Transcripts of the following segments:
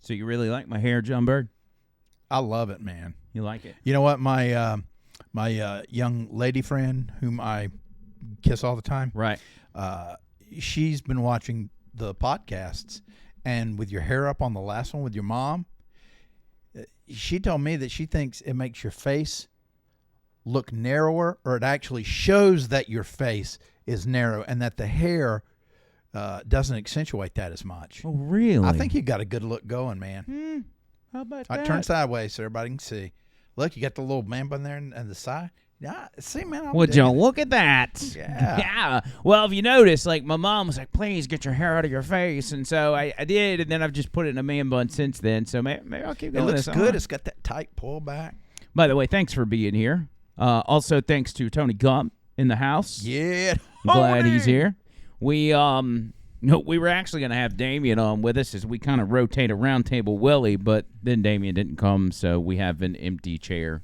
So you really like my hair, John Bird? I love it, man. You like it? You know what? My young lady friend, whom I kiss all the time, Right. She's been watching the podcasts, and with your hair up on the last one with your mom, she told me that she thinks it makes your face look narrower, or it actually shows that your face is narrow, and that the hair doesn't accentuate that as much. Oh, really? I think you got a good look going, man. How about I that? turn sideways so everybody can see. Look, you got the little man bun there and the side. Yeah, see, man. I'm Would digging you it. look at that? Yeah. Yeah. Well, if you notice, like, my mom was like, please get your hair out of your face. And so I did, and then I've just put it in a man bun since then. So maybe I'll keep It going. looks this good. summer. It's got that tight pull back. By the way, thanks for being here. Also, thanks to Tony Gump in the house. Yeah. I'm glad he's Tony! here. We were actually going to have Damien on with us as we kind of rotate a round table Willie, but then Damien didn't come, so we have an empty chair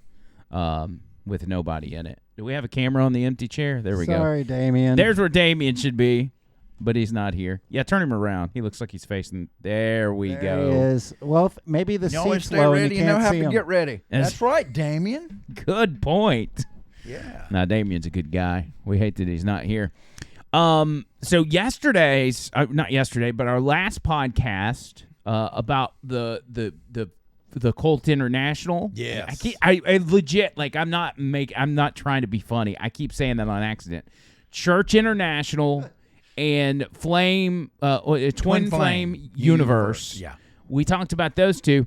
with nobody in it. Do we have a camera on the empty chair? There we go. Sorry, Damien. There's where Damien should be, but he's not here. Yeah, turn him around. He looks like he's facing. There we There go. he is. Well, maybe the You always seat's stay low ready. and you You know can't how see to him. get ready. That's- That's right, Damien. Good point. Yeah. Now, Damien's a good guy. We hate that he's not here. So yesterday's, not yesterday, but our last podcast about the Colt International. Yes. I legit, like, I'm not trying to be funny. I keep saying that on accident. Church International and Flame, Twin Flame Universe. Yeah. We talked about those two.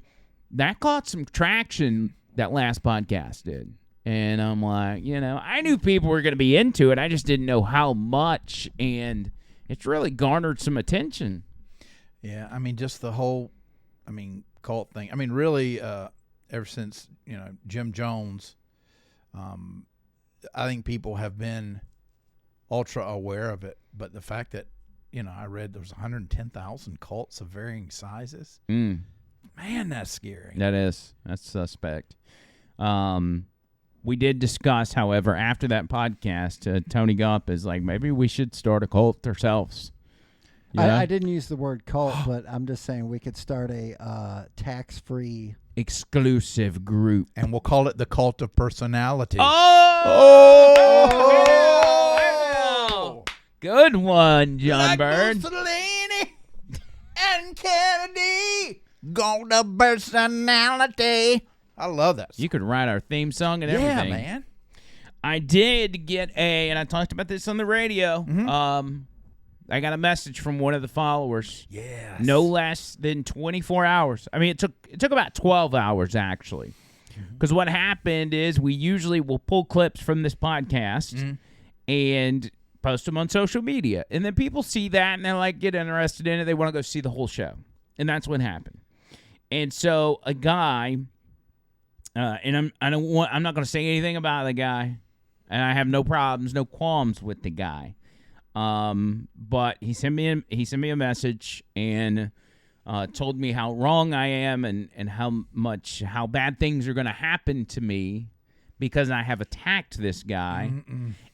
That caught some traction, that last podcast did. And I'm like, I knew people were going to be into it. I just didn't know how much. And it's really garnered some attention. Yeah. I mean, just the whole, cult thing. I mean, really, ever since, Jim Jones, I think people have been ultra aware of it. But the fact that, I read there was 110,000 cults of varying sizes. Man, that's scary. That's suspect. We did discuss, however, after that podcast, Tony Gump is like, maybe we should start a cult ourselves. I didn't use the word cult, but I'm just saying we could start a tax-free. Exclusive group. And we'll call it the Cult of Personality. Oh! Good one, John like Bird. Mussolini and Kennedy, Cult of Personality. I love that. You could write our theme song and everything. Yeah, man. I did get and I talked about this on the radio. I got a message from one of the followers. Yes. No less than 24 hours. I mean, it took about 12 hours, actually. Because what happened is we usually will pull clips from this podcast and post them on social media. And then people see that and they like get interested in it. They want to go see the whole show. And that's what happened. And so a guy... and I'm not going to say anything about the guy, and I have no problems, no qualms with the guy. But he sent me a message and told me how wrong I am and how bad things are going to happen to me because I have attacked this guy.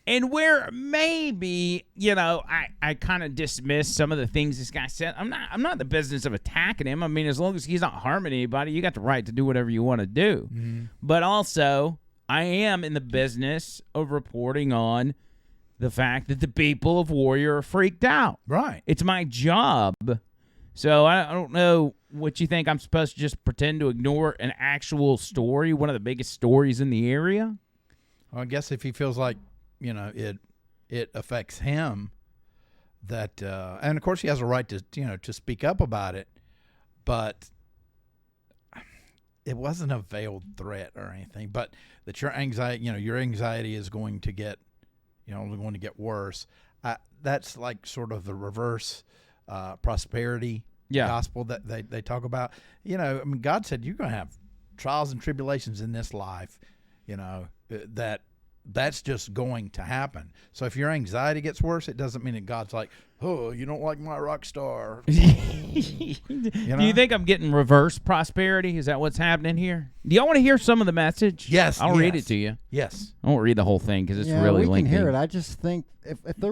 And where maybe, I kind of dismiss some of the things this guy said. I'm not in the business of attacking him. I mean, as long as he's not harming anybody, you got the right to do whatever you want to do. But also, I am in the business of reporting on the fact that the people of Warrior are freaked out. Right. It's my job. So I don't know what you think. I'm supposed to just pretend to ignore an actual story, one of the biggest stories in the area? Well, I guess if he feels like, it affects him, that and of course he has a right to to speak up about it, but it wasn't a veiled threat or anything. But that your anxiety is going to get going to get worse. That's like sort of the reverse prosperity gospel that they talk about. God said you're going to have trials and tribulations in this life. That's just going to happen. So if your anxiety gets worse, it doesn't mean that God's like, oh, you don't like my rock star. Do you think I'm getting reverse prosperity? Is that what's happening here? Do y'all want to hear some of the message? Yes. I'll read it to you. Yes. I won't read the whole thing because it's Yeah, really we lengthy. can hear it. I just think if they're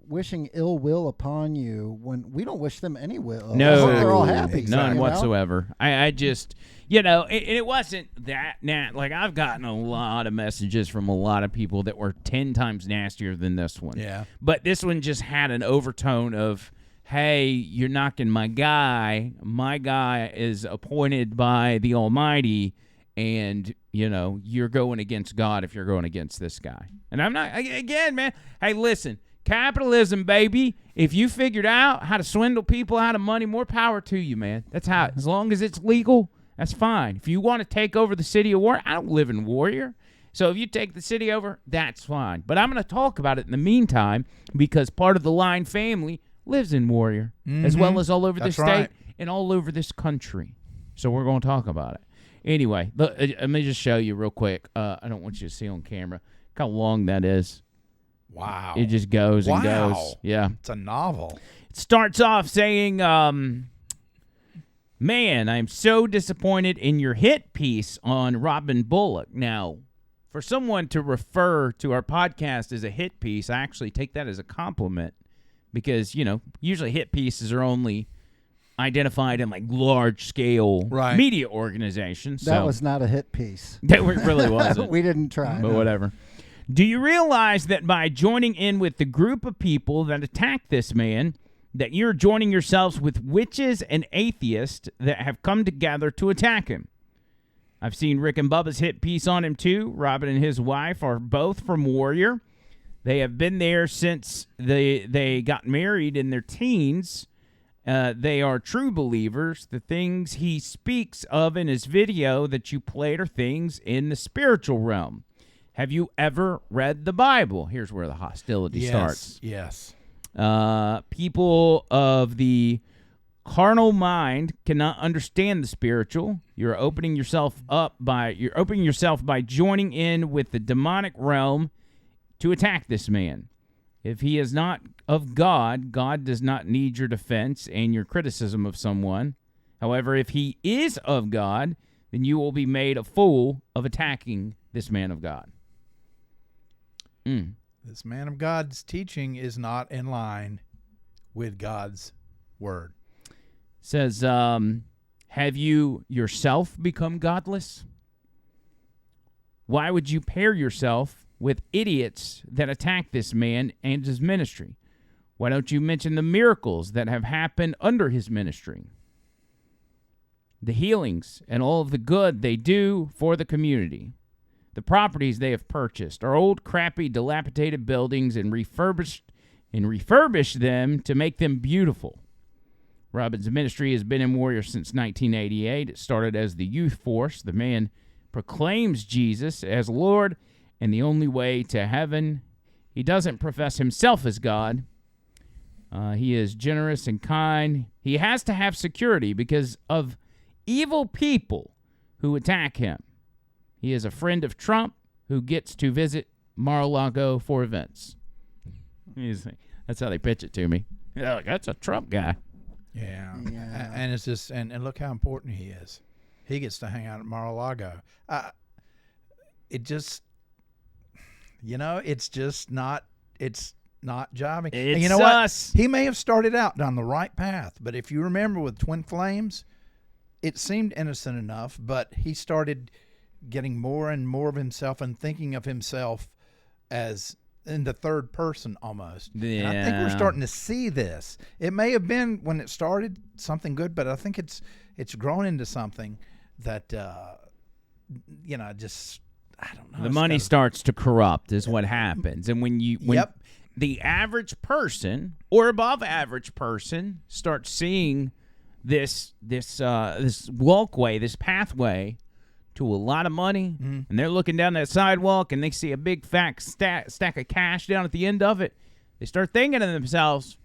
wishing ill will upon you when we don't wish them any will. No, I hope they're all happy. none you know? whatsoever. I just, it wasn't that like I've gotten a lot of messages from a lot of people that were 10 times nastier than this one. Yeah. But this one just had an overtone of, hey, you're knocking my guy. My guy is appointed by the Almighty, and, you're going against God if you're going against this guy. And I'm not, again, man, hey, listen, capitalism, baby. If you figured out how to swindle people out of money, more power to you, man. That's how, as long as it's legal, that's fine. If you want to take over the city of Warrior, I don't live in Warrior. So if you take the city over, that's fine. But I'm going to talk about it in the meantime because part of the Line family lives in Warrior, as well as all over the state and all over this country. So we're going to talk about it. Anyway, let me just show you real quick. I don't want you to see on camera how long that is. Wow. It just goes and goes. Yeah. It's a novel. It starts off saying, man, I'm so disappointed in your hit piece on Robin Bullock. Now, for someone to refer to our podcast as a hit piece, I actually take that as a compliment because, usually hit pieces are only identified in like large-scale media organizations. That was not a hit piece. That really wasn't. We didn't try. But whatever. Do you realize that by joining in with the group of people that attacked this man, that you're joining yourselves with witches and atheists that have come together to attack him? I've seen Rick and Bubba's hit piece on him too. Robin and his wife are both from Warrior. They have been there since they got married in their teens. They are true believers. The things he speaks of in his video that you played are things in the spiritual realm. Have you ever read the Bible? Here's where the hostility starts. Yes. People of the carnal mind cannot understand the spiritual. You're opening yourself by joining in with the demonic realm to attack this man. If he is not of God, God does not need your defense and your criticism of someone. However, if he is of God, then you will be made a fool of attacking this man of God. This man of God's teaching is not in line with God's word. Says, have you yourself become godless? Why would you pair yourself with idiots that attack this man and his ministry? Why don't you mention the miracles that have happened under his ministry? The healings and all of the good they do for the community. The properties they have purchased are old, crappy, dilapidated buildings and refurbish them to make them beautiful. Robin's ministry has been in Warrior since 1988. It started as the youth force. The man proclaims Jesus as Lord and the only way to heaven. He doesn't profess himself as God. He is generous and kind. He has to have security because of evil people who attack him. He is a friend of Trump who gets to visit Mar-a-Lago for events. That's how they pitch it to me. They're like, that's a Trump guy. Yeah. And it's just and look how important he is. He gets to hang out at Mar-a-Lago. It just, it's just not. It's not jiving. It's and you know us. What? He may have started out down the right path, but if you remember with Twin Flames, it seemed innocent enough, but he started getting more and more of himself and thinking of himself as in the third person almost. Yeah. And I think we're starting to see this. It may have been when it started something good, but I think it's grown into something that just I don't know. The money starts to corrupt is what happens. And when the average person or above average person starts seeing this walkway, this pathway to a lot of money, and they're looking down that sidewalk and they see a big fat stack of cash down at the end of it, they start thinking to themselves,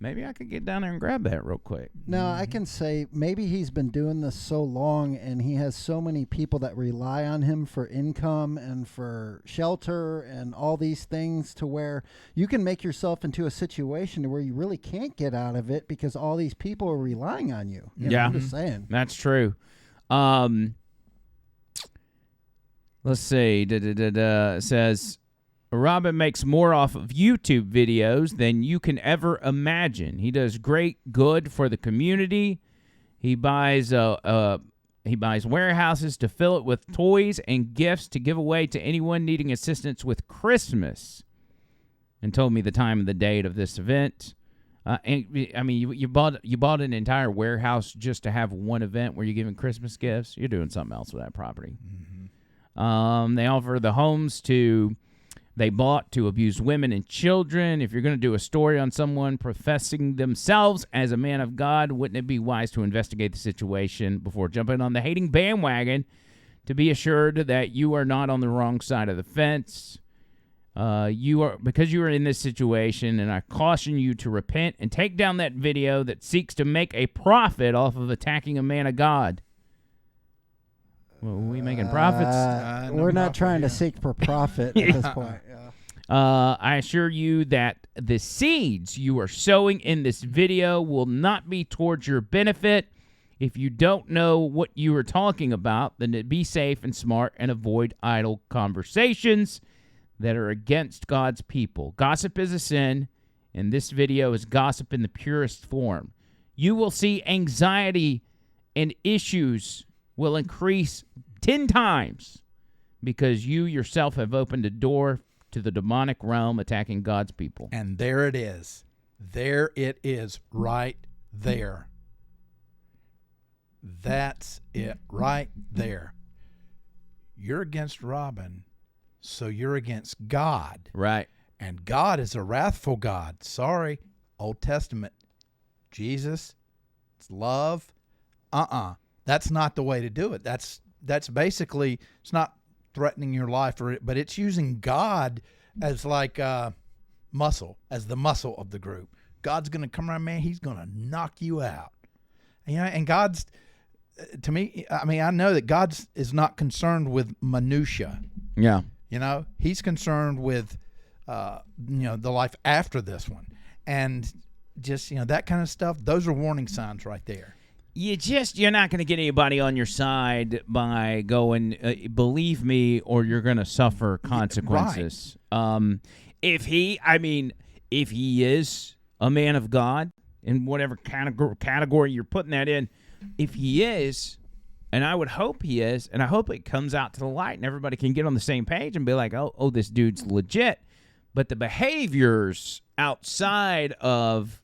maybe I could get down there and grab that real quick. No, I can say maybe he's been doing this so long and he has so many people that rely on him for income and for shelter and all these things to where you can make yourself into a situation to where you really can't get out of it because all these people are relying on you. Yeah. I'm just saying. That's true. Let's see. It says, Robin makes more off of YouTube videos than you can ever imagine. He does great good for the community. He buys warehouses to fill it with toys and gifts to give away to anyone needing assistance with Christmas. And told me the time and the date of this event. And I mean, you bought an entire warehouse just to have one event where you're giving Christmas gifts. You're doing something else with that property. Mm-hmm. They offer the homes they bought to abuse women and children. If you're going to do a story on someone professing themselves as a man of God, wouldn't it be wise to investigate the situation before jumping on the hating bandwagon to be assured that you are not on the wrong side of the fence? Because you are in this situation, and I caution you to repent and take down that video that seeks to make a profit off of attacking a man of God. Well, are we making profits? We're not trying to seek for profit at this point. Yeah. I assure you that the seeds you are sowing in this video will not be towards your benefit. If you don't know what you are talking about, then be safe and smart and avoid idle conversations that are against God's people. Gossip is a sin, and this video is gossip in the purest form. You will see anxiety and issues will increase 10 times because you yourself have opened a door to the demonic realm attacking God's people. And there it is. There it is, right there. That's it, right there. You're against Robin, so you're against God. Right. And God is a wrathful God. Sorry, Old Testament. Jesus, it's love. That's not the way to do it. That's basically, it's not threatening your life, but it's using God as like muscle, as the muscle of the group. God's going to come around, man. He's going to knock you out. And God's, to me, I mean, I know that God is not concerned with minutia. Yeah. He's concerned with, the life after this one. And just, that kind of stuff, those are warning signs right there. You're not going to get anybody on your side by going, believe me, or you're going to suffer consequences. Right. If he is a man of God, in whatever category you're putting that in, if he is, and I would hope he is, and I hope it comes out to the light and everybody can get on the same page and be like, oh, this dude's legit. But the behaviors outside of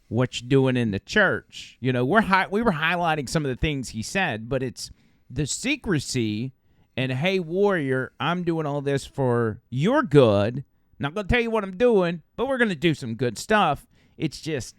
what you're doing in the church, we were highlighting some of the things he said, but it's the secrecy and, hey, warrior, I'm doing all this for your good. Not going to tell you what I'm doing, but we're going to do some good stuff. It's just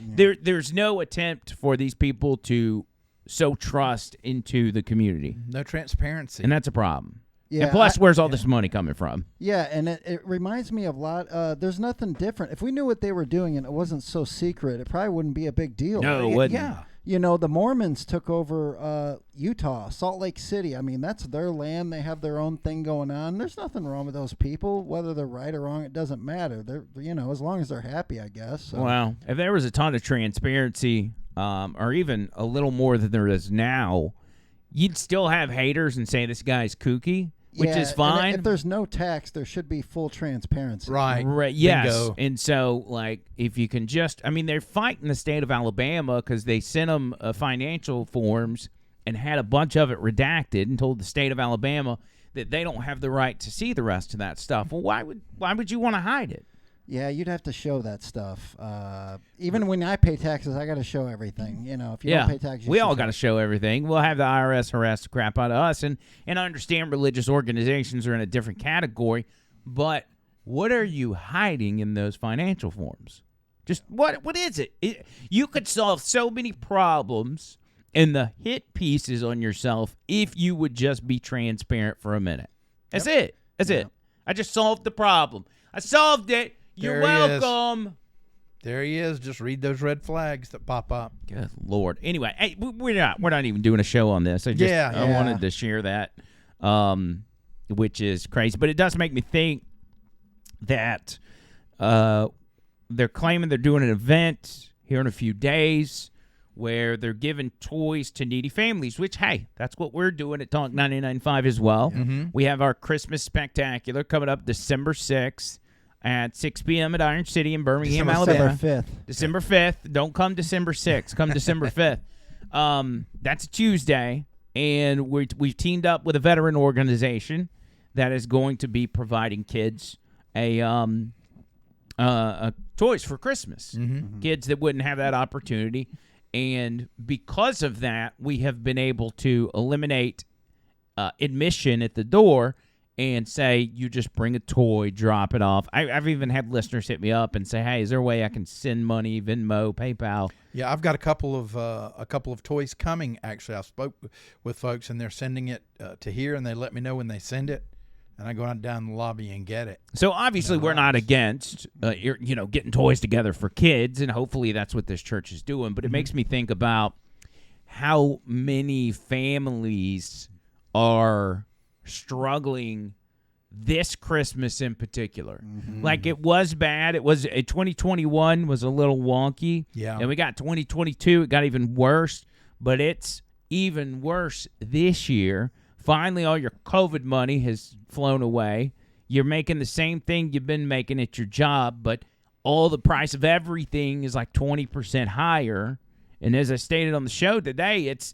there's no attempt for these people to sow trust into the community. No transparency. And that's a problem. Yeah, and plus, where's all this money coming from? Yeah, and it reminds me of a lot. There's nothing different. If we knew what they were doing and it wasn't so secret, it probably wouldn't be a big deal. No, it wouldn't. Yeah. The Mormons took over Utah, Salt Lake City. I mean, that's their land. They have their own thing going on. There's nothing wrong with those people. Whether they're right or wrong, it doesn't matter. They're, as long as they're happy, I guess. So. Well, if there was a ton of transparency, or even a little more than there is now, you'd still have haters and say this guy's kooky. Which is fine. If there's no tax, there should be full transparency. Right. Yes. Bingo. And so, if you can they're fighting the state of Alabama because they sent them financial forms and had a bunch of it redacted and told the state of Alabama that they don't have the right to see the rest of that stuff. Well, why would you want to hide it? Yeah, you'd have to show that stuff. Even when I pay taxes, I got to show everything. If you don't pay taxes, we all got to show everything. We'll have the IRS harass the crap out of us, and I understand religious organizations are in a different category, but what are you hiding in those financial forms? Just what is it? You could solve so many problems and the hit pieces on yourself if you would just be transparent for a minute. That's it. That's it. I just solved the problem. I solved it. You're welcome. There he is. Just read those red flags that pop up. Good Lord. Anyway, hey, we're not even doing a show on this. I wanted to share that, which is crazy. But it does make me think that they're claiming they're doing an event here in a few days where they're giving toys to needy families, which, hey, that's what we're doing at Talk 99.5 as well. We have our Christmas Spectacular coming up December 6th at 6 p.m. at Iron City in Birmingham, Alabama. December 5th. December 5th. Don't come December 6th. Come December 5th. That's a Tuesday, and we've teamed up with a veteran organization that is going to be providing kids toys for Christmas. Kids that wouldn't have that opportunity. And because of that, we have been able to eliminate admission at the door and say, you just bring a toy, drop it off. I've even had listeners hit me up and say, hey, is there a way I can send money, Venmo, PayPal? Yeah, I've got a couple of toys coming. Actually, I spoke with folks, and they're sending it to here, and they let me know when they send it, and I go out down the lobby and get it. So obviously, we're not against getting toys together for kids, and hopefully that's what this church is doing. But it makes me think about how many families are struggling this Christmas in particular. Like, it was bad. 2021 was a little wonky. Yeah. And we got 2022. It got even worse. But it's even worse this year. Finally, all your COVID money has flown away. You're making the same thing you've been making at your job, but all the price of everything is like 20% higher. And as I stated on the show today, it's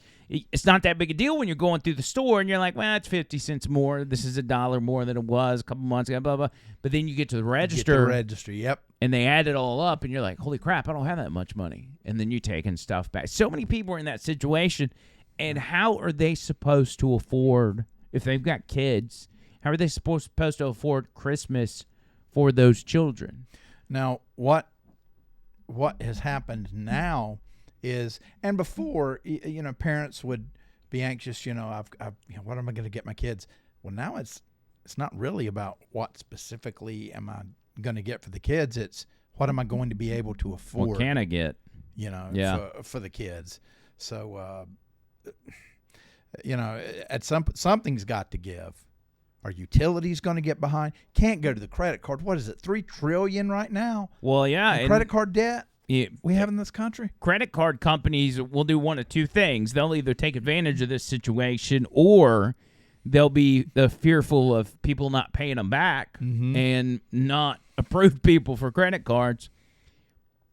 not that big a deal when you're going through the store and you're like, well, it's 50 cents more. This is $1 more than it was a couple months ago, blah, blah. But then you get to the register. Yep. And they add it all up, and you're like, holy crap, I don't have that much money. And then you're taking stuff back. So many people are in that situation. And how are they supposed to afford, if they've got kids, how are they supposed to afford Christmas for those children? Now, what has happened now is, and before, parents would be anxious, what am I going to get my kids? Well, now it's not really about what specifically am I going to get for the kids. It's what am I going to be able to afford? What can I get? For the kids. So, something's got to give. Are utilities going to get behind? Can't go to the credit card. What is it, $3 trillion right now? Well, yeah. Credit card debt we have in this country? Credit card companies will do one of two things. They'll either take advantage of this situation, or they'll be fearful of people not paying them back and not approve people for credit cards.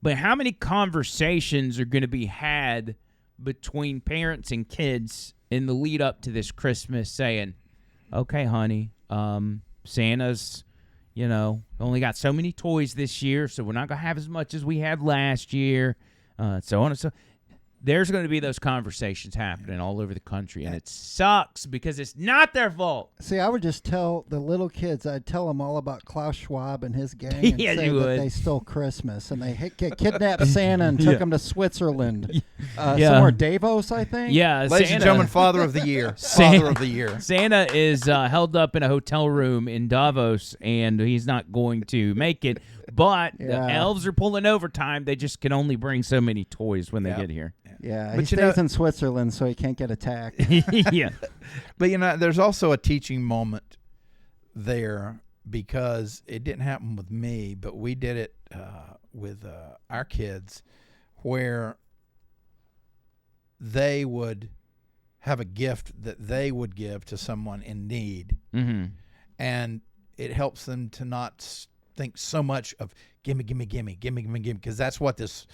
But how many conversations are going to be had between parents and kids in the lead up to this Christmas saying, okay, honey, Santa's, only got so many toys this year, so we're not going to have as much as we had last year, so on and so. There's going to be those conversations happening all over the country, and it sucks because it's not their fault. See, I would just tell the little kids, I'd tell them all about Klaus Schwab and his gang and Yeah, say you that would. they stole Christmas, and they kidnapped Santa and took him to Switzerland. Yeah. Somewhere Davos, I think? Yeah, Ladies and Santa, gentlemen, Father of the Year. Father of the Year. Santa is held up in a hotel room in Davos, and he's not going to make it. But the elves are pulling overtime. They just can only bring so many toys when they get here. Yeah, But he stays in Switzerland so he can't get attacked. Yeah. But, there's also a teaching moment there, because it didn't happen with me, but we did it with our kids, where they would have a gift that they would give to someone in need. Mm-hmm. And it helps them to not think so much of gimme, because that's what this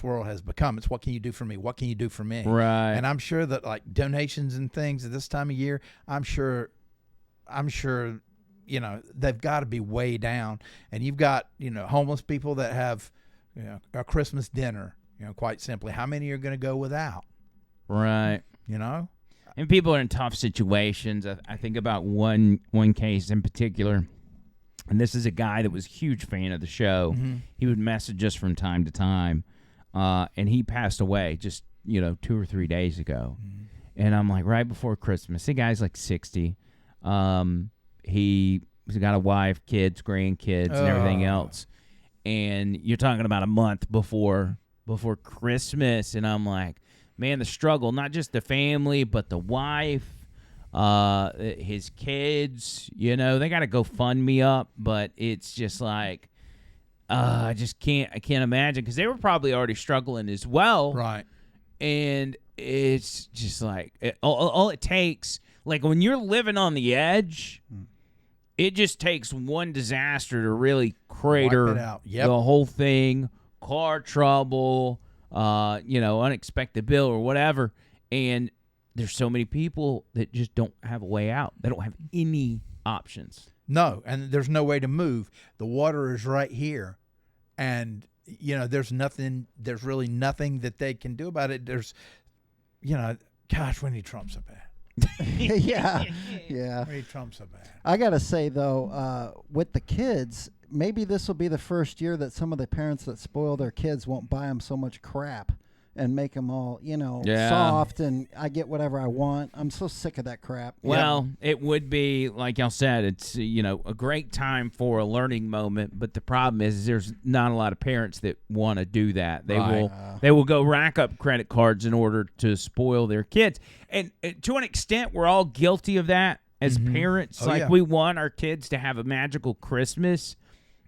world has become. It's what can you do for me? What can you do for me? Right. And I'm sure that, like, donations and things at this time of year, I'm sure, they've got to be way down. And you've got, homeless people that have, a Christmas dinner, quite simply. How many are going to go without? Right. And people are in tough situations. I think about one case in particular. And this is a guy that was a huge fan of the show. Mm-hmm. He would message us from time to time. And he passed away just, 2 or 3 days ago. Mm-hmm. And I'm like, right before Christmas. The guy's like 60. He's got a wife, kids, grandkids, and everything else. And you're talking about a month before Christmas. And I'm like, man, the struggle, not just the family, but the wife. His kids, they got to go fund me up, but it's just like, I can't imagine, because they were probably already struggling as well. Right. and it's just like all it takes. Like when you're living on the edge, it just takes one disaster to really crater Wipe it out. Yep. the whole thing. Car trouble, unexpected bill or whatever, and there's so many people that just don't have a way out. They don't have any options. No, and there's no way to move. The water is right here, and there's nothing. There's really nothing that they can do about it. There's, gosh, we need Trump so bad. yeah. We need Trump so bad. I gotta say though, with the kids, maybe this will be the first year that some of the parents that spoil their kids won't buy them so much crap and make them all, soft and I get whatever I want. I'm so sick of that crap. Well, it would be, like y'all said, it's, a great time for a learning moment, but the problem is there's not a lot of parents that want to do that. They will go rack up credit cards in order to spoil their kids. And to an extent, we're all guilty of that as parents. We want our kids to have a magical Christmas,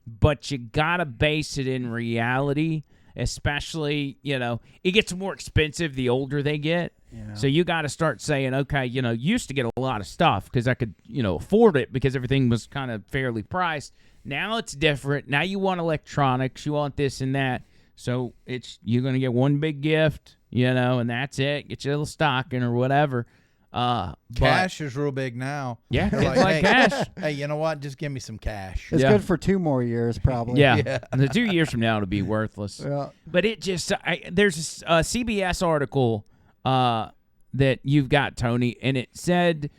but you got to base it in reality. Especially, it gets more expensive the older they get. Yeah. So you got to start saying, okay, used to get a lot of stuff because I could, afford it because everything was kind of fairly priced. Now it's different. Now you want electronics, you want this and that. So you're going to get one big gift, and that's it. Get your little stocking or whatever. Cash is real big now. Yeah, they're like cash. Hey, you know what? Just give me some cash. It's good for 2 more years, probably. Yeah. The 2 years from now it'll be worthless. Yeah. But it just there's a CBS article that you've got, Tony, and it said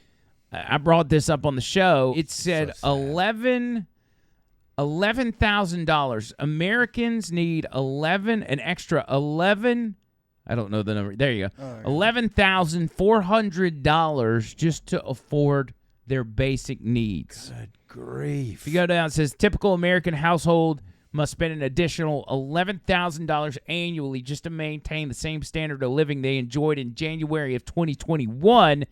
I brought this up on the show. It said $11,000. Americans need an extra 11. I don't know the number. There you go. $11,400 just to afford their basic needs. Good grief. If you go down, it says typical American household must spend an additional $11,000 annually just to maintain the same standard of living they enjoyed in January of 2021,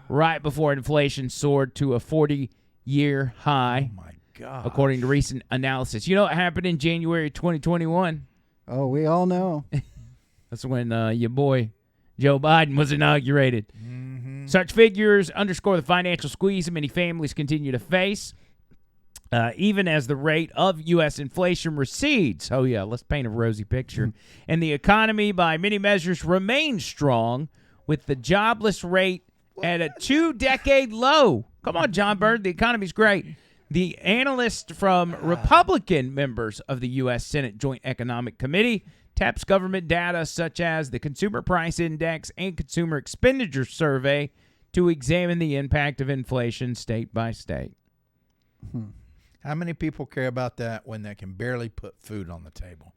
right before inflation soared to a 40-year high. Oh, my God. According to recent analysis. You know what happened in January 2021? Oh, we all know. That's when your boy Joe Biden was inaugurated. Mm-hmm. Such figures underscore the financial squeeze that many families continue to face, even as the rate of U.S. inflation recedes. Oh, yeah, let's paint a rosy picture. Mm-hmm. And the economy, by many measures, remains strong, with the jobless rate at a 2-decade low. Come on, John Bird, the economy's great. The analyst from Republican members of the U.S. Senate Joint Economic Committee taps government data such as the Consumer Price Index and Consumer Expenditure Survey to examine the impact of inflation state by state. How many people care about that when they can barely put food on the table?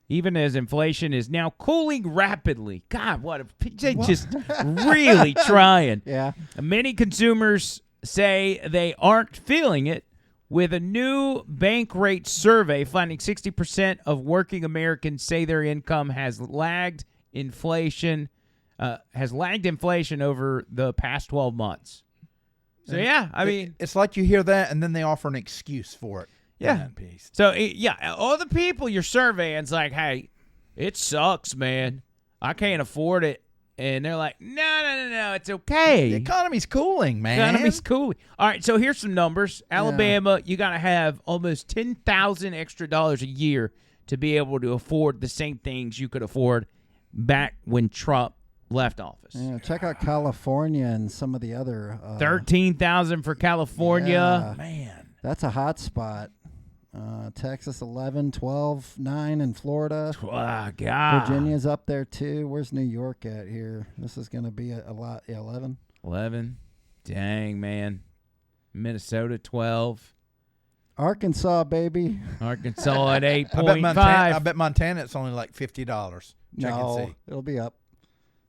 Even as inflation is now cooling rapidly. God, they just really trying. Yeah. Many consumers say they aren't feeling it, with a new bank rate survey finding 60% of working Americans say their income has lagged inflation over the past 12 months. So, yeah, I mean, it's like you hear that, and then they offer an excuse for it. Yeah. Piece. So, all the people you're surveying is like, hey, it sucks, man. I can't afford it. And they're like, no, it's okay. The economy's cooling, man. The economy's cooling. All right, so here's some numbers. Alabama, you got to have almost $10,000 extra dollars a year to be able to afford the same things you could afford back when Trump left office. Yeah, check out California and some of the other. $13,000 for California. Yeah. Man. That's a hot spot. Texas 11, 12, 9 in Florida. Oh, God. Virginia's up there too. Where's New York at here? This is going to be a lot. 11. 11. Dang, man. Minnesota 12. Arkansas, baby. Arkansas at 8.5. I bet Montana it's only like $50. Check and see. It'll be up.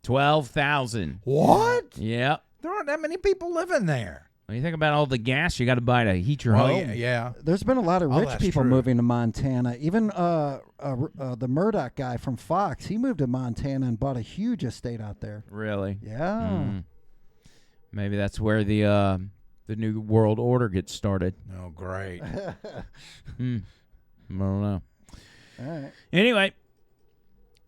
12,000. What? Yep. There aren't that many people living there. When you think about all the gas you got to buy to heat your home. Yeah. There's been a lot of rich people true. moving to Montana. Even the Murdoch guy from Fox, he moved to Montana and bought a huge estate out there. Really? Yeah. Maybe that's where the new world order gets started. Oh, great. I don't know. All right. Anyway,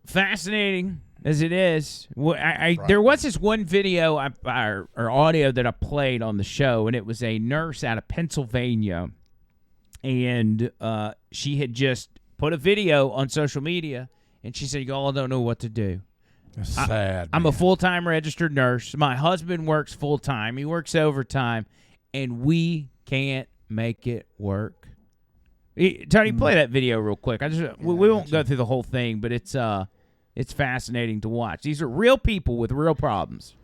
fascinating as it is. There was this one video or audio that I played on the show, and it was a nurse out of Pennsylvania, and she had just put a video on social media, and she said, "Y'all don't know what to do." That's sad. I'm a full-time registered nurse. My husband works full-time. He works overtime, and we can't make it work. Tony, play that video real quick. We won't go through the whole thing, but it's fascinating to watch. These are real people with real problems.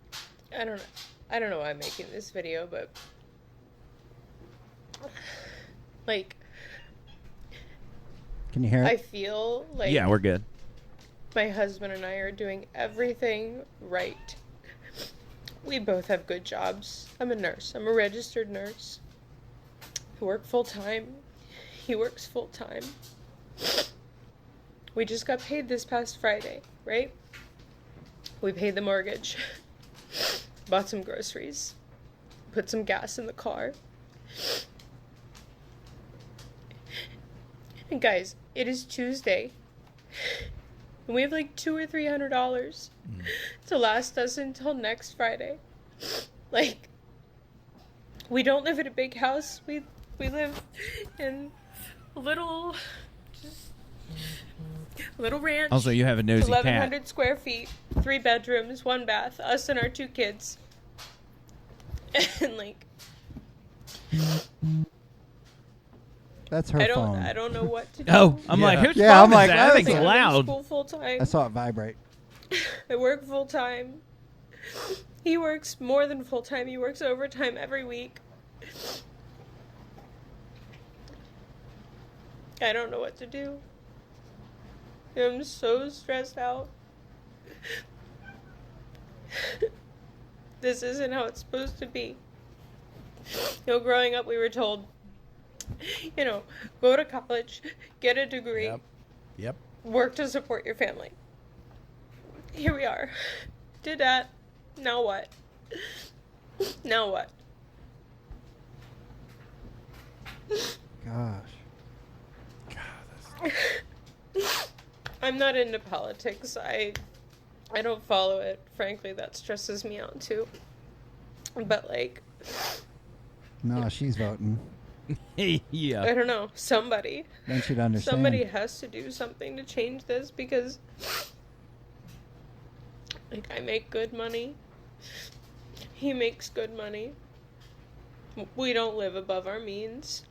I don't know why I'm making this video, but like, Can you hear I it? feel like Yeah, we're good. my husband and I are doing everything right. We both have good jobs. I'm a nurse. I'm a registered nurse. I work full-time. He works full-time. We just got paid this past Friday, right? We paid the mortgage. Bought some groceries. Put some gas in the car. And guys, it is Tuesday. And we have like $200 or $300 to last us until next Friday. Like, we don't live in a big house. We live in a little ranch. Also, you have a nosy cat. 1,100 square feet, 3 bedrooms, 1 bath, us and our 2 kids. And like, That's her phone. I don't know what to do. Oh, I'm like, who's Yeah, I'm phone is like, that? I That was thing's like- loud. School full time. I saw it vibrate. I work full time. He works more than full time. He works overtime every week. I don't know what to do. I'm so stressed out. This isn't how it's supposed to be. You know, growing up, we were told, you know, go to college, get a degree, Yep. work to support your family. Here we are. Did that. Now what? Now what? Gosh. I'm not into politics. I don't follow it. Frankly, that stresses me out too. But like, No, she's voting. Yeah. I don't know. Somebody Then she'd understand. somebody has to do something to change this, because like, I make good money. He makes good money. We don't live above our means.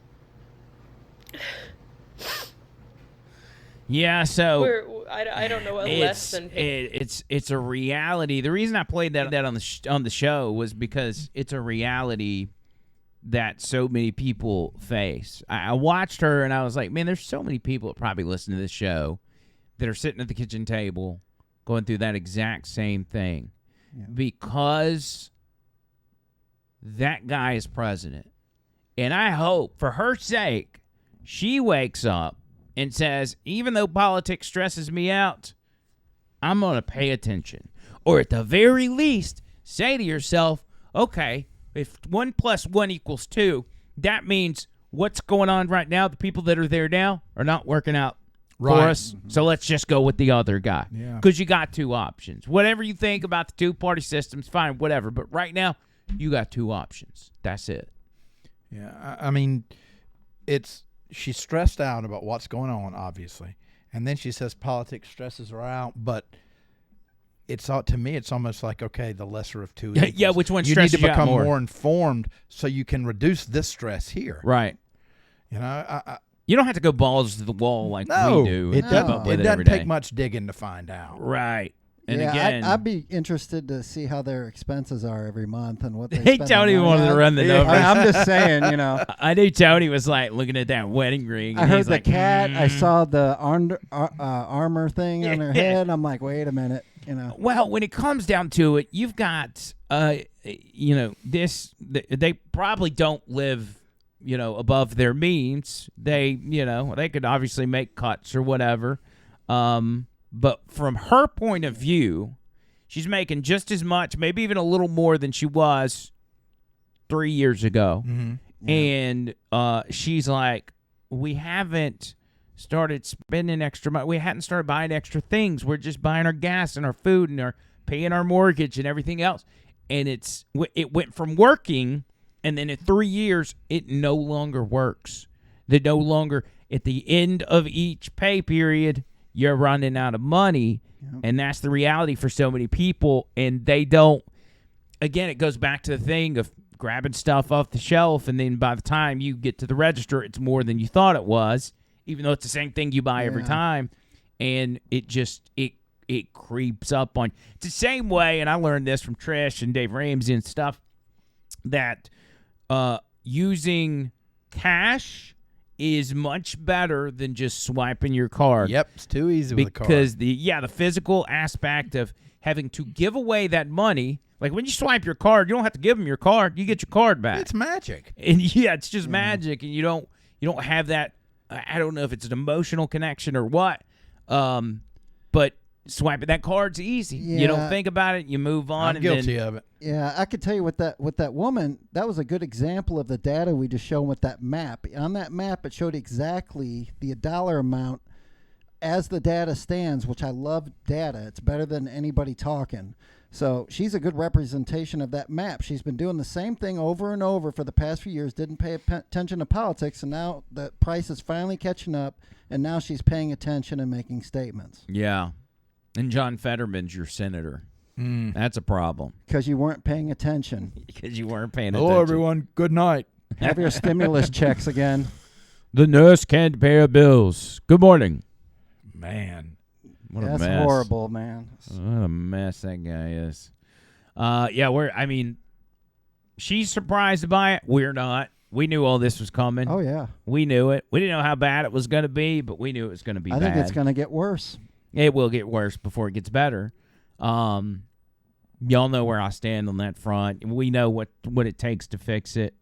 Yeah, so I don't know what less than pay. it's a reality. The reason I played that on the show was because it's a reality that so many people face. I watched her and I was like, man, there's so many people that probably listen to this show that are sitting at the kitchen table going through that exact same thing. Yeah. Because that guy is president. And I hope, for her sake, she wakes up and says, even though politics stresses me out, I'm going to pay attention. Or at the very least, say to yourself, okay, if 1 + 1 = 2, that means what's going on right now, the people that are there now are not working out for Right. us. So let's just go with the other guy. Yeah. Because you got 2 options. Whatever you think about the 2-party systems, fine, whatever. But right now, you got 2 options. That's it. Yeah, I mean, she's stressed out about what's going on, obviously, and then she says politics stresses her out. But to me, it's almost like, okay, the lesser of two evils. Yeah, which one you stresses need to you out become more? informed so you can reduce this stress here. Right. You know, You don't have to go balls to the wall like no, we do. it and keep doesn't. up with It doesn't every take day. much digging to find out. Right. And yeah, again, I'd be interested to see how their expenses are every month and what they Hey, spend Tony their money wanted to on. run the numbers. I'm just saying, you know. I knew Tony was like looking at that wedding ring. I and heard he's the like, cat. I "Mm." saw the armor thing on her head. I'm like, wait a minute, you know. Well, when it comes down to it, you've got, they probably don't live, above their means. They could obviously make cuts or whatever. But from her point of view, she's making just as much, maybe even a little more than she was 3 years ago. Mm-hmm. And she's like, we haven't started spending extra money. We hadn't started buying extra things. We're just buying our gas and our food and paying our mortgage and everything else. And it went from working, and then in 3 years, it no longer works. They no longer, at the end of each pay period, you're running out of money. Yep. And that's the reality for so many people. And they don't, again, it goes back to the thing of grabbing stuff off the shelf, and then by the time you get to the register, it's more than you thought it was, even though it's the same thing you buy every time. And it just, it creeps up on. It's the same way, and I learned this from Trish and Dave Ramsey and stuff, that using cash is much better than just swiping your card. Yep, it's too easy with a card. Because the physical aspect of having to give away that money, like when you swipe your card, you don't have to give them your card. You get your card back. It's magic. And it's just magic, and you don't have that. I don't know if it's an emotional connection or what, but swiping that card's easy. Yeah. You don't think about it. You move on. I'm guilty of it. Yeah, I could tell you with that woman, that was a good example of the data we just showed with that map. On that map, it showed exactly the dollar amount as the data stands, which I love data. It's better than anybody talking. So she's a good representation of that map. She's been doing the same thing over and over for the past few years, didn't pay attention to politics, and now the price is finally catching up, and now she's paying attention and making statements. Yeah. And John Fetterman's your senator. That's a problem. Because you weren't paying attention. Because you weren't paying attention. Hello, everyone. Good night. Have your stimulus checks again. The nurse can't pay her bills. Good morning. Man. What a That's mess. horrible, man. What a mess that guy is. She's surprised by it. We're not. We knew all this was coming. Oh, yeah. We knew it. We didn't know how bad it was going to be, but we knew it was going to be bad. I think it's going to get worse. It will get worse before it gets better. Y'all know where I stand on that front. We know what it takes to fix it.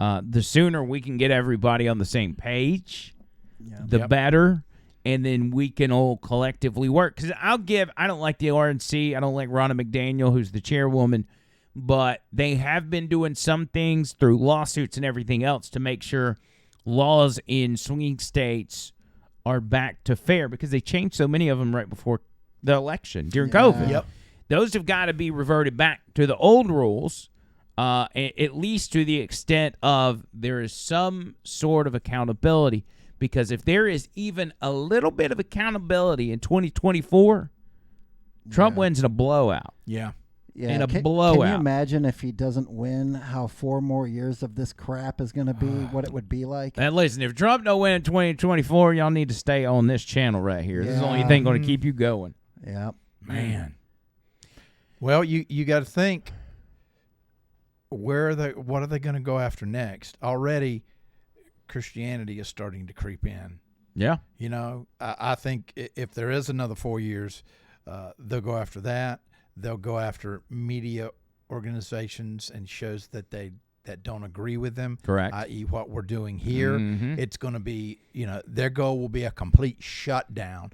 The sooner we can get everybody on the same page, the better. And then we can all collectively work. Because I don't like the RNC. I don't like Ronna McDaniel, who's the chairwoman. But they have been doing some things through lawsuits and everything else to make sure laws in swing states are back to fair, because they changed so many of them right before the election during COVID. Yep. Those have got to be reverted back to the old rules, at least to the extent of there is some sort of accountability. Because if there is even a little bit of accountability in 2024, Trump wins in a blowout. Yeah. Yeah. In a Can blowout. you imagine if he doesn't win, how 4 more years of this crap is going to be, what it would be like? And listen, if Trump don't win in 2024, y'all need to stay on this channel right here. This is the only thing going to keep you going. Yeah. Man. Well, you got to think, what are they going to go after next? Already, Christianity is starting to creep in. Yeah. You know, I think if there is another 4 years, they'll go after that. They'll go after media organizations and shows that don't agree with them. Correct. I.e. what we're doing here. Mm-hmm. It's going to be, their goal will be a complete shutdown.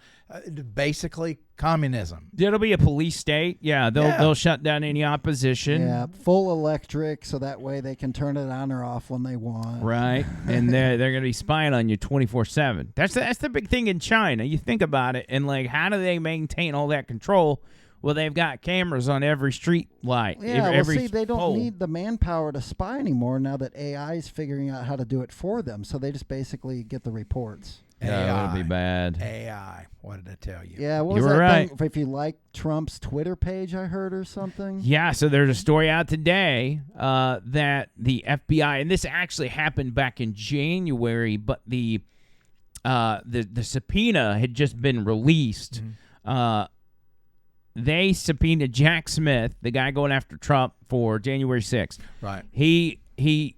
Basically, communism. It'll be a police state. Yeah, they'll shut down any opposition. Yeah, full electric, so that way they can turn it on or off when they want. Right, and they're going to be spying on you 24/7. That's the big thing in China. You think about it, and like, how do they maintain all that control? Well, they've got cameras on every street light. Yeah, they don't need the manpower to spy anymore now that AI is figuring out how to do it for them. So they just basically get the reports. That would be bad. AI. What did I tell you? Yeah, what was You were that right. thing? If you like Trump's Twitter page, I heard, or something. Yeah, so there's a story out today that the FBI, and this actually happened back in January, but the subpoena had just been released. Mm-hmm. They subpoenaed Jack Smith, the guy going after Trump, for January 6th. Right. He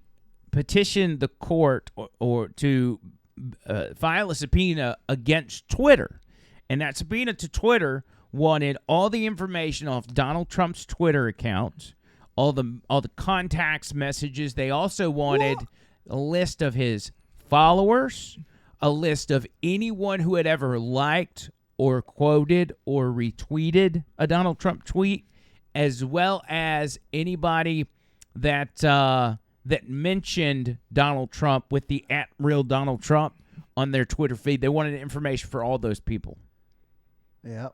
petitioned the court or to file a subpoena against Twitter, and that subpoena to Twitter wanted all the information off Donald Trump's Twitter account, all the contacts, messages. They also wanted a list of his followers, a list of anyone who had ever liked or quoted or retweeted a Donald Trump tweet, as well as anybody that mentioned Donald Trump with the @RealDonaldTrump on their Twitter feed. They wanted information for all those people. Yep.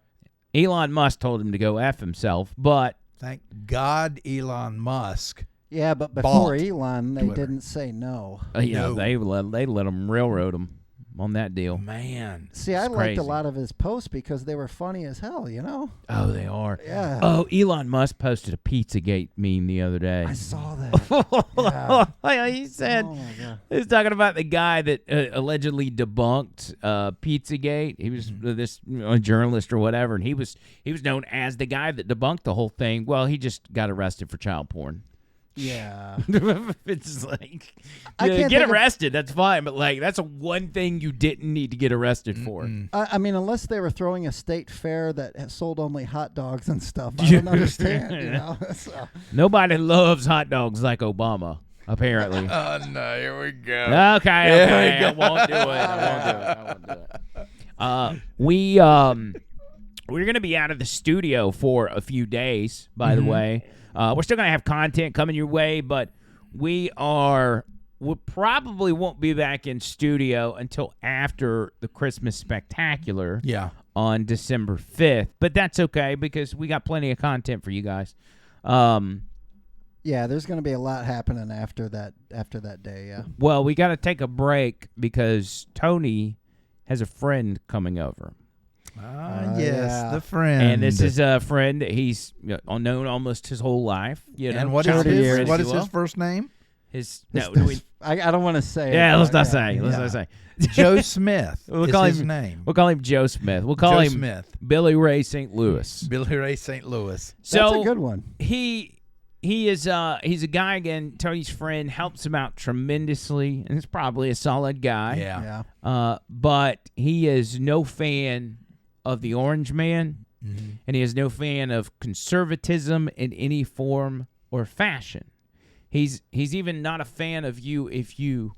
Elon Musk told him to go F himself, but Thank God Elon Musk. Yeah, but before Bought Elon, they Twitter. didn't say no. yeah, No. they let him railroad him on that deal. Man. See, I It's liked a crazy. lot of his posts because they were funny as hell, Oh, they are. Yeah. Oh, Elon Musk posted a Pizzagate meme the other day. I saw that. Yeah. He said Oh, my God. he was talking about the guy that allegedly debunked Pizzagate. He was this journalist or whatever, and he was known as the guy that debunked the whole thing. Well, he just got arrested for child porn. Yeah. It's like I yeah, can't get think of- arrested. That's fine, but like that's one thing you didn't need to get arrested for. I mean, unless they were throwing a state fair that has sold only hot dogs and stuff, I don't understand. So. Nobody loves hot dogs like Obama, apparently. Oh, no. Here we go. Okay, I won't do it. We're gonna be out of the studio for a few days. By the way, we're still gonna have content coming your way, but we probably won't be back in studio until after the Christmas Spectacular Yeah. on December 5th. But that's okay because we got plenty of content for you guys. Yeah, there's going to be a lot happening after that day. Yeah. Well, we got to take a break because Tony has a friend coming over. Yes, yeah. the friend. And this is a friend that he's known almost his whole life. You know, And what is 30 his, years. what is his first name? I don't want to say. Yeah, it, let's but not yeah. say. Let's not say. Joe Smith We'll is call his him- name. We'll call him Joe Smith. We'll call Joe him Smith. Billy Ray St. Louis. Billy Ray St. Louis. That's So a good one. he is he's a guy again. Tony's friend, helps him out tremendously, and is probably a solid guy. Yeah. Yeah. But he is no fan of the Orange Man, and he is no fan of conservatism in any form or fashion. He's even not a fan of you if you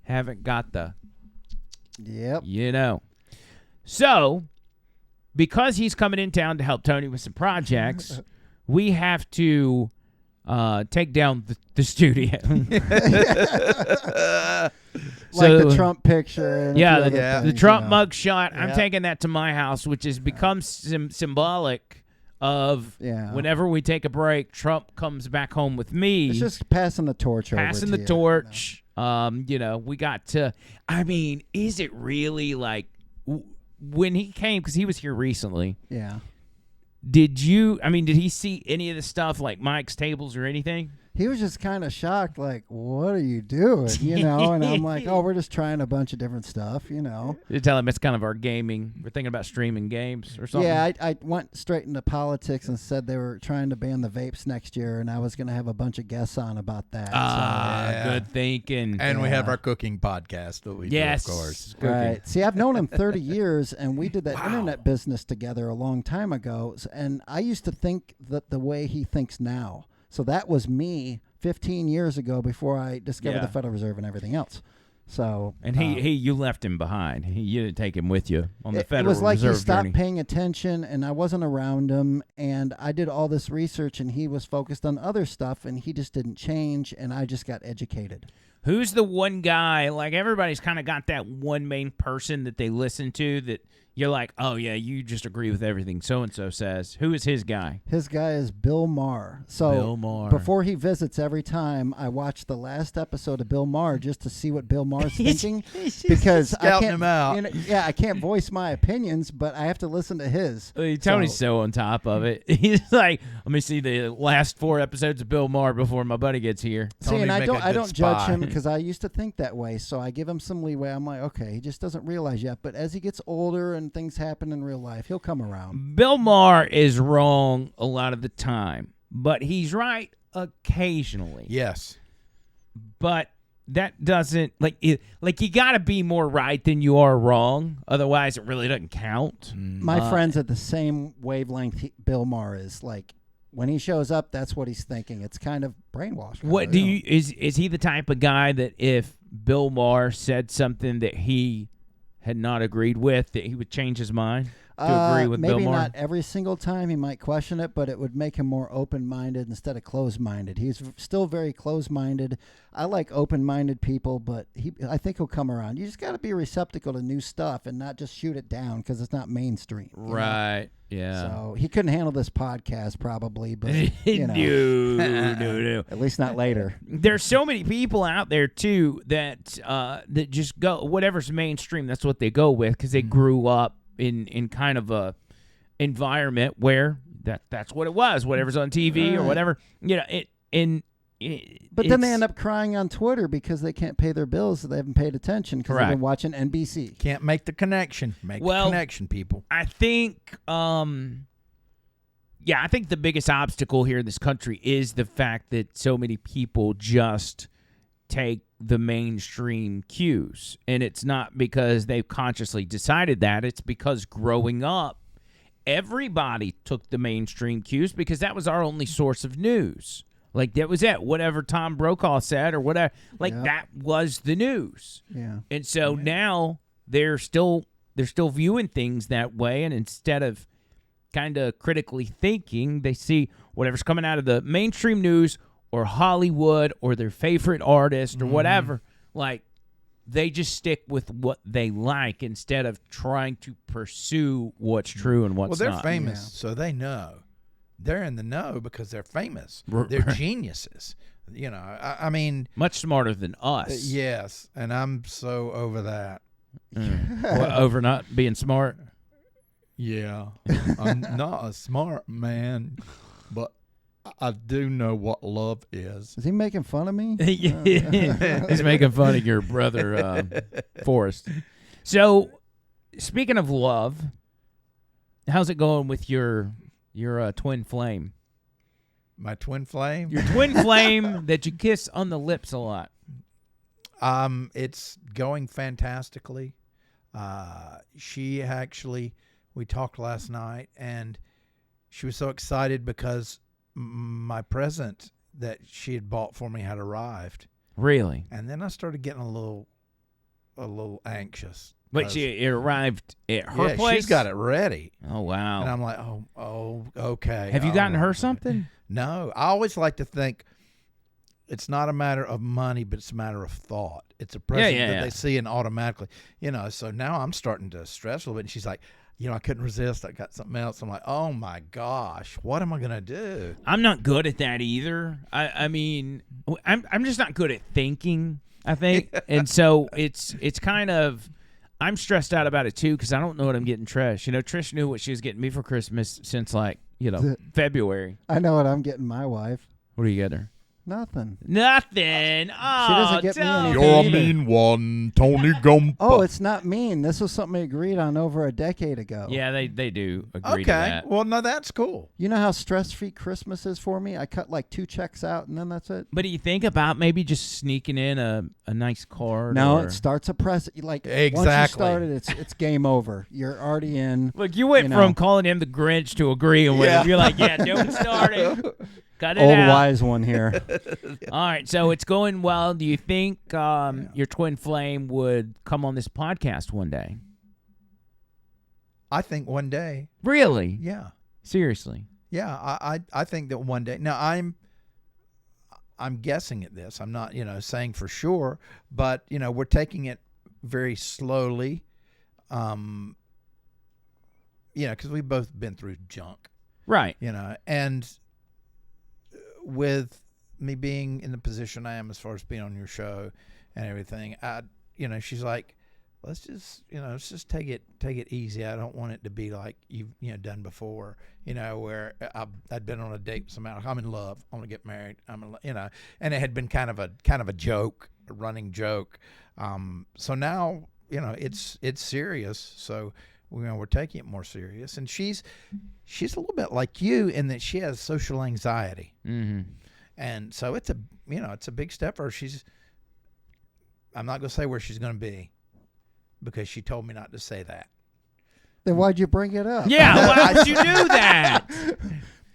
haven't got the, Yep. So, because he's coming in town to help Tony with some projects, we have to take down the studio. Like So- the Trump picture. And a Yeah, few the, other the things, Trump you know. mug shot. I'm Yeah. taking that to my house, which has become symbolic of Yeah. whenever we take a break, Trump comes back home with me, It's just passing the torch over. passing to the you, torch. We got to. I mean, is it really like when he came? Because he was here recently. Yeah. Did he see any of the stuff like Mike's tables or anything? He was just kind of shocked, like, what are you doing? And I'm like, oh, we're just trying a bunch of different stuff, You tell him it's kind of our gaming. We're thinking about streaming games or something. Yeah, I went straight into politics and said they were trying to ban the vapes next year, and I was going to have a bunch of guests on about that. Yeah. Good thinking. And we have Yeah. our cooking podcast that we yes, do, of course. cooking. Right. See, I've known him 30 years, and we did that internet business together a long time ago. And I used to think that the way he thinks now. So that was me 15 years ago before I discovered Yeah. the Federal Reserve and everything else. So And you left him behind. You didn't take him with you on the it Federal was like Reserve he stopped journey. paying attention, and I wasn't around him, and I did all this research, and he was focused on other stuff, and he just didn't change, and I just got educated. Who's the one guy? Like everybody's kind of got that one main person that they listen to that you're like, oh yeah, you just agree with everything so and so says. Who is his guy? His guy is Bill Maher. So Bill Maher. before he visits every time, I watch the last episode of Bill Maher just to see what Bill Maher's thinking, because I scouting can't. him out. I can't voice my opinions, but I have to listen to his. Tony's so on top of it. He's like, let me see the last 4 episodes of Bill Maher before my buddy gets here. See, Tony and I make a don't good judge spy. him because I used to think that way. So I give him some leeway. I'm like, okay, he just doesn't realize yet. But as he gets older and things happen in real life, he'll come around. Bill Maher is wrong a lot of the time, but he's right occasionally. Yes. But that doesn't you got to be more right than you are wrong. Otherwise, it really doesn't count. My friend's at the same wavelength Bill Maher is. Like when he shows up, that's what he's thinking. It's kind of brainwashed. What do you is he the type of guy that if Bill Maher said something that he had not agreed with, that he would change his mind? agree with Bill maybe Maher? not every single time. He might question it, but it would make him more open-minded instead of closed-minded. He's still very closed-minded. I like open-minded people, but I think he'll come around. You just got to be receptacle to new stuff and not just shoot it down because it's not mainstream. you know? Right. Yeah. So he couldn't handle this podcast probably, but no. at least not later. There's so many people out there too that that just go whatever's mainstream. That's what they go with because they grew up in kind of a environment where that's what it was. Whatever's on TV or whatever. You know But then they end up crying on Twitter because they can't pay their bills, so they haven't paid attention because they've Correct. been watching NBC. Can't make the connection. Make the connection, people. I think, I think the biggest obstacle here in this country is the fact that so many people just take the mainstream cues. And it's not because they've consciously decided that. It's because growing up, everybody took the mainstream cues because that was our only source of news. Like, that was it. Whatever Tom Brokaw said or whatever. Like, that was the news. Yeah. And so now they're still viewing things that way, and instead of kind of critically thinking, they see whatever's coming out of the mainstream news or Hollywood or their favorite artist or whatever. Like, they just stick with what they like instead of trying to pursue what's true and what's Well, they're not. famous, so they know. They're in the know because they're famous. They're geniuses. You know, I mean, Much smarter than us. yes, and I'm so over that. Over not being smart. Yeah, I'm not a smart man, but I do know what love is. Is he making fun of me? He's making fun of your brother, Forrest. So, speaking of love, how's it going with your twin flame? My twin flame? Your twin flame that you kiss on the lips a lot. It's going fantastically. She actually, we talked last night, and she was so excited because my present that she had bought for me had arrived. Really? And then I started getting a little anxious. But it arrived at her place? She's got it ready. Oh, wow. And I'm like, oh, okay. Have you all gotten her right. something? No. I always like to think it's not a matter of money, but it's a matter of thought. It's a present that they see and automatically, so now I'm starting to stress a little bit. And she's like, I couldn't resist. I got something else. I'm like, oh my gosh, what am I going to do? I'm not good at that either. I mean, I'm just not good at thinking, I think. And so it's kind of, I'm stressed out about it too because I don't know what I'm getting Trish. Trish knew what she was getting me for Christmas since February. I know what I'm getting my wife. What do you get her? Nothing. Nothing. Oh, She doesn't get me don't. anything. You're a either. mean one, Tony Gump. Oh, it's not mean. This was something we agreed on over a decade ago. Yeah, they do agree to Okay. that. Well, no, that's cool. You know how stress-free Christmas is for me? I cut like 2 checks out and then that's it. But do you think about maybe just sneaking in a nice card? No, or... it starts a press. Like once you Exactly. started, it's game over. You're already in. Look, you went You from know. calling him the Grinch to agreeing with him. You're like, don't start it. Cut it Old out. wise one here. All right, so it's going well. Do you think your twin flame would come on this podcast one day? I think one day. Really? Yeah. Seriously? Yeah, I think that one day. Now I'm guessing at this. I'm not, saying for sure, but we're taking it very slowly. Because we've both been through junk, Right. and with me being in the position I am as far as being on your show and everything, she's like, let's just take it easy. I don't want it to be like you've done before, where I'd been on a date with somebody. I'm in love. I want to get married. And it had been kind of a joke, a running joke. So now, it's serious. So we're taking it more serious. And she's a little bit like you in that she has social anxiety. Mm-hmm. And so it's a big step for her. I'm not going to say where she's going to be, because she told me not to say that. Then why'd you bring it up? Yeah, why would you do that?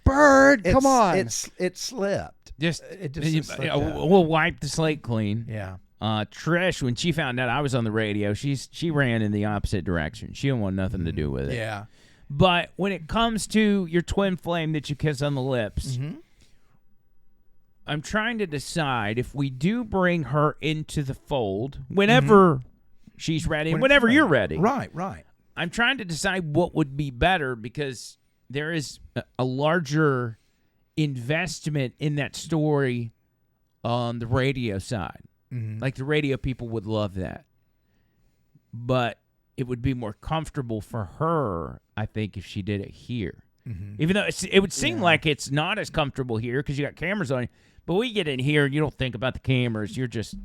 Bird, come on. It slipped. It just slipped out. We'll wipe the slate clean. Yeah. Trish, when she found out I was on the radio, she ran in the opposite direction. She didn't want nothing to do with it. Yeah. But when it comes to your twin flame that you kiss on the lips, I'm trying to decide if we do bring her into the fold whenever she's ready and whenever you're ready. Right. I'm trying to decide what would be better because there is a larger investment in that story on the radio side. Like the radio people would love that. But it would be more comfortable for her, I think, if she did it here. Even though it would seem like it's not as comfortable here because you got cameras on you. But we get in here and you don't think about the cameras. You're just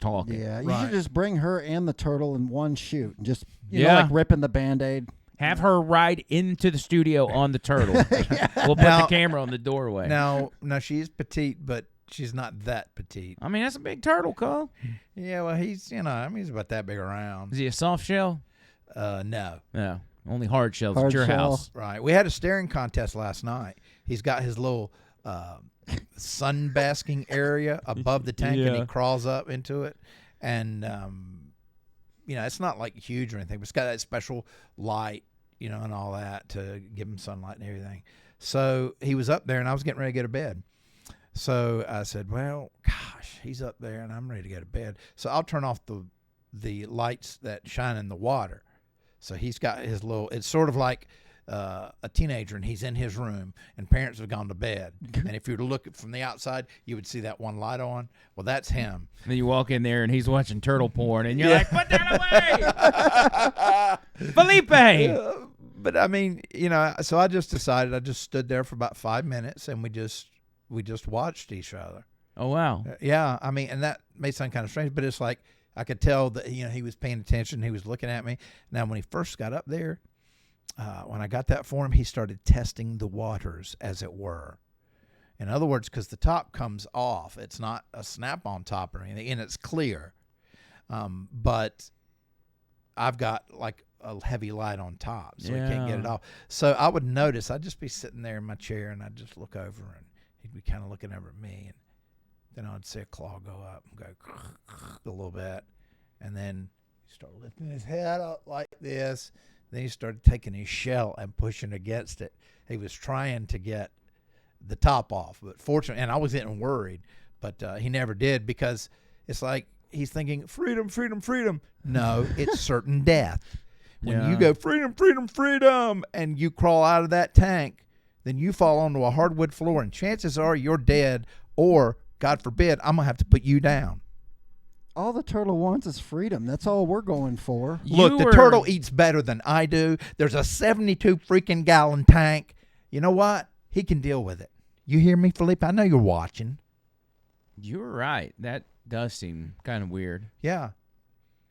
talking. Yeah, you should just bring her and the turtle in one shoot. And just you know, Yeah. like ripping the Band-Aid. Have her ride into the studio on the turtle. We'll put the camera on the doorway. Now she's petite, but she's not that petite. I mean, that's a big turtle, Cole. Yeah, well, he's he's about that big around. Is he a soft shell? No. No, only hard shells Hard at your shell. house. Right. We had a staring contest last night. He's got his little sun basking area above the tank, and he crawls up into it. And, it's not like huge or anything, but it's got that special light, and all that to give him sunlight and everything. So he was up there, and I was getting ready to go to bed. So I said, well, gosh, he's up there, and I'm ready to go to bed. So I'll turn off the lights that shine in the water. So he's got his little, it's sort of like a teenager, and he's in his room, and parents have gone to bed. And if you were to look from the outside, you would see that one light on. Well, that's him. And then you walk in there, and he's watching turtle porn, and you're like, put that away! Felipe! But, I mean, so I just decided, I just stood there for about 5 minutes, and we just watched each other. Oh, wow. Yeah, I mean, and that may sound kind of strange, but it's like I could tell that, he was paying attention. He was looking at me. Now, when he first got up there, when I got that for him, he started testing the waters, as it were. In other words, because the top comes off. It's not a snap-on top or anything, and it's clear. But I've got, like, a heavy light on top, so he can't get it off. So I would notice, I'd just be sitting there in my chair, and I'd just look over, and he'd be kind of looking over at me, and then I'd see a claw go up and go a little bit, and then he started lifting his head up like this. Then he started taking his shell and pushing against it. He was trying to get the top off, but fortunately, and I was getting worried, but he never did, because it's like he's thinking, freedom, freedom, freedom. No, it's certain death. When you go, freedom, freedom, freedom, and you crawl out of that tank, then you fall onto a hardwood floor, and chances are you're dead, or, God forbid, I'm going to have to put you down. All the turtle wants is freedom. That's all we're going for. Look, the turtle eats better than I do. There's a 72 freaking gallon tank. You know what? He can deal with it. You hear me, Felipe? I know you're watching. You're right. That does seem kind of weird. Yeah.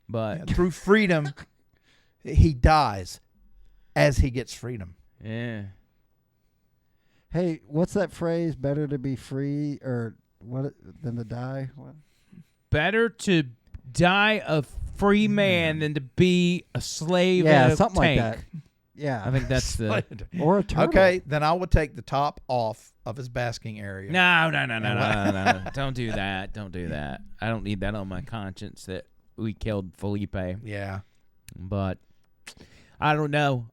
But through freedom, he dies as he gets freedom. Yeah. Hey, what's that phrase? Better to be free or what than to die? What? Better to die a free man than to be a slave in a something tank. like that. Yeah. I think that's the... Or a turtle. Okay, then I would take the top off of his basking area. No. Don't do that. Don't do that. I don't need that on my conscience that we killed Felipe. Yeah. But I don't know.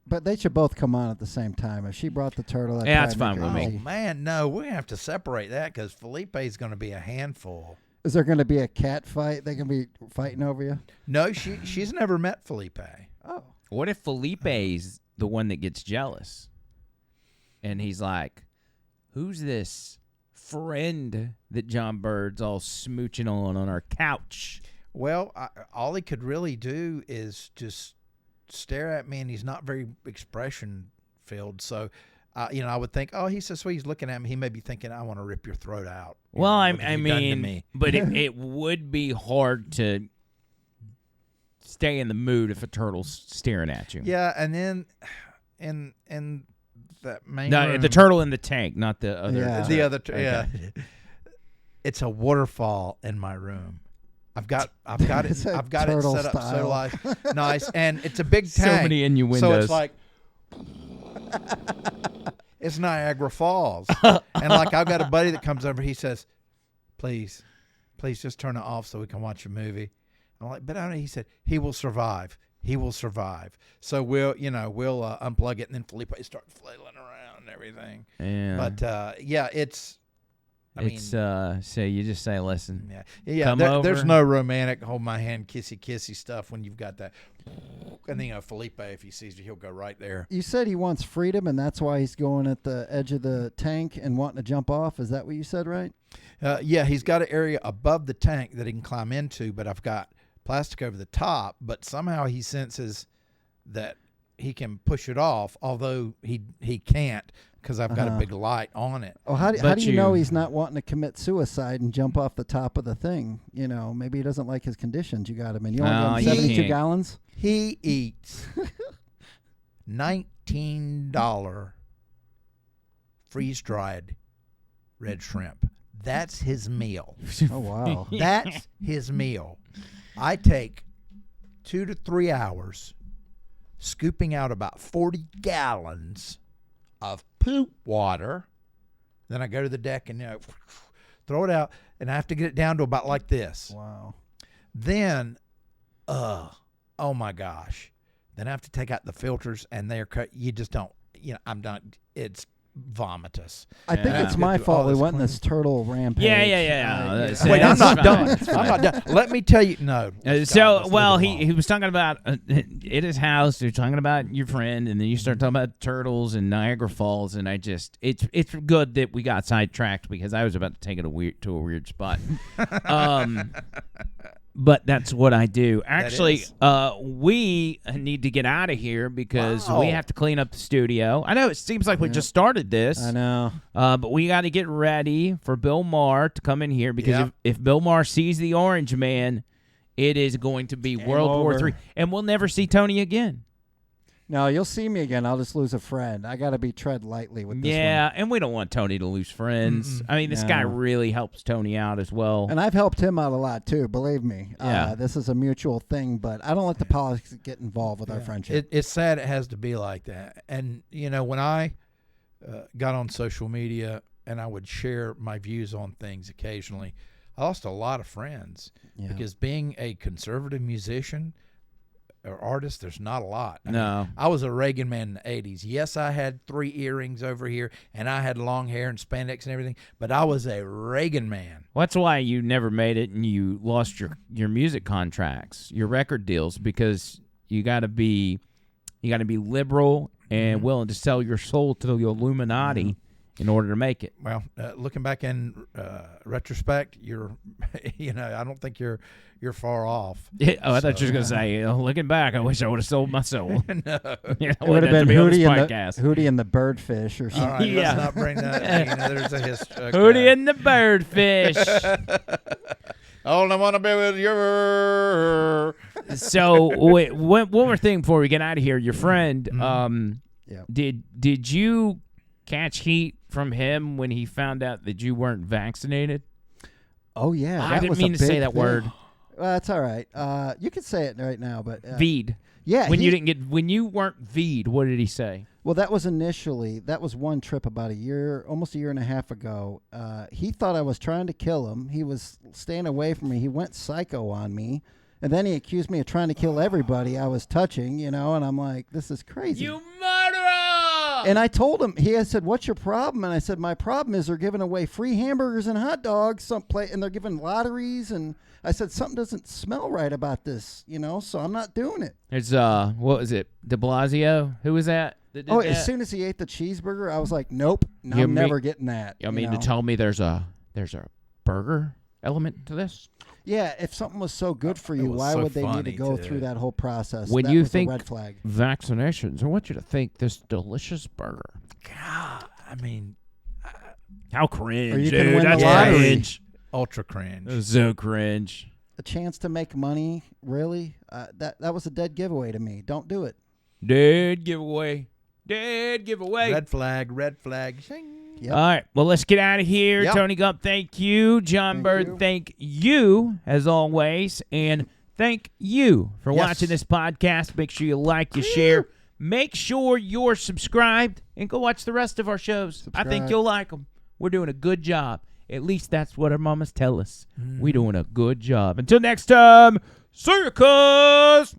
But they should both come on at the same time. If she brought the turtle, that's fine with me. Oh, man, no. We're going to have to separate that because Felipe's going to be a handful. Is there going to be a cat fight? They can be fighting over you? No, she's never met Felipe. Oh. What if Felipe's the one that gets jealous? And he's like, who's this friend that John Bird's all smooching on our couch? Well, all he could really do is just stare at me, and he's not very expression filled. So, I would think, oh, he's so sweet. He's looking at me. He may be thinking, I want to rip your throat out. Well, I mean, but it would be hard to stay in the mood if a turtle's staring at you. Yeah, and then in that main room, the turtle in the tank, not the other. Yeah. the other, Okay. yeah. It's a waterfall in my room. I've got it set up so nice, and it's a big tank. So many innuendos. So it's like it's Niagara Falls, and like I've got a buddy that comes over. He says, please just turn it off so we can watch a movie. I'm like, but I don't know. He said he will survive. he will survive. So we'll unplug it, and then Felipe start flailing around and everything. Yeah. But yeah, it's. I mean, so you just say, listen. Yeah. Come There's over. no romantic hold my hand, kissy stuff when you've got that. And then Felipe, if he sees you, he'll go right there. You said he wants freedom, and that's why he's going at the edge of the tank and wanting to jump off. Is that what you said, right? Yeah, he's got an area above the tank that he can climb into, but I've got plastic over the top. But somehow he senses that he can push it off, although he can't because I've got a big light on it. Oh, how do you know he's not wanting to commit suicide and jump off the top of the thing? You know, maybe he doesn't like his conditions. You got him, and you only got him 72 gallons. He eats $19 freeze-dried red shrimp. That's his meal. Oh, wow. That's his meal. I take 2 to 3 hours scooping out about 40 gallons of poop water. Then I go to the deck and throw it out, and I have to get it down to about like this. Wow. Then, oh my gosh. Then I have to take out the filters, and they're cut. You just don't, I'm not, it's vomitous. I think it's my fault we went in this turtle rampage. Yeah. Wait, I'm not done. It's I'm not done. Let me tell you, no. He was talking about at his house. They're talking about your friend, and then you start talking about turtles and Niagara Falls, and it's good that we got sidetracked because I was about to take it to a weird spot. But that's what I do. Actually, we need to get out of here because we have to clean up the studio. I know it seems like we just started this. I know. But we got to get ready for Bill Maher to come in here because if Bill Maher sees the Orange Man, it is going to be World War III. And we'll never see Tony again. No, you'll see me again. I'll just lose a friend. I got to be tread lightly with this one. Yeah, and we don't want Tony to lose friends. I mean, this guy really helps Tony out as well. And I've helped him out a lot, too, believe me. Yeah. This is a mutual thing, but I don't let the politics get involved with our friendship. It's sad it has to be like that. And, when I got on social media and I would share my views on things occasionally, I lost a lot of friends because being a conservative musician or artist, there's not a lot. I mean, I was a Reagan man in the 80s. Yes, I had 3 earrings over here, and I had long hair and spandex and everything, but I was a Reagan man. Well, that's why you never made it and you lost your music contracts, your record deals, because you got to be liberal and willing to sell your soul to the Illuminati in order to make it. Well, looking back in retrospect, you're, I don't think you're far off. I thought you were going to say, looking back, I wish I would have sold my soul. No. It would have been Hootie and the Birdfish or something. All right, let's not bring that. There's a history. Okay. Hootie and the Birdfish. All I want to be with you. So, wait, one more thing before we get out of here. Your friend, did you catch heat from him when he found out that you weren't vaccinated? Oh, yeah. I didn't mean to say that word. That's all right. You can say it right now, but V'd. Yeah. When you weren't V'd, what did he say? Well, that was one trip about almost a year and a half ago. He thought I was trying to kill him. He was staying away from me. He went psycho on me. And then he accused me of trying to kill everybody I was touching, and I'm like, this is crazy. You murderer! And I told him, he had said, what's your problem? And I said, my problem is they're giving away free hamburgers and hot dogs and they're giving lotteries. And I said, something doesn't smell right about this, so I'm not doing it. It's, what was it, de Blasio? Who was that did that? As soon as he ate the cheeseburger, I was like, nope, I'm never getting that. You mean to tell me there's a burger element to this? Yeah, if something was so good for you, why would they need to go through that whole process? When that you was think a red flag. Vaccinations, I want you to think this delicious burger. God, I mean, how cringe! Or you dude, can win that's the lottery. cringe. Ultra cringe. So cringe. A chance to make money, really? That was a dead giveaway to me. Don't do it. Dead giveaway. Dead giveaway. Red flag. Shing. Yep. All right, well, let's get out of here. Yep. Tony Gump, thank you. John Bird, thank you, as always. And thank you for watching this podcast. Make sure you like, you share. Make sure you're subscribed, and go watch the rest of our shows. I think you'll like them. We're doing a good job. At least that's what our mamas tell us. We're doing a good job. Until next time, see you, cuz.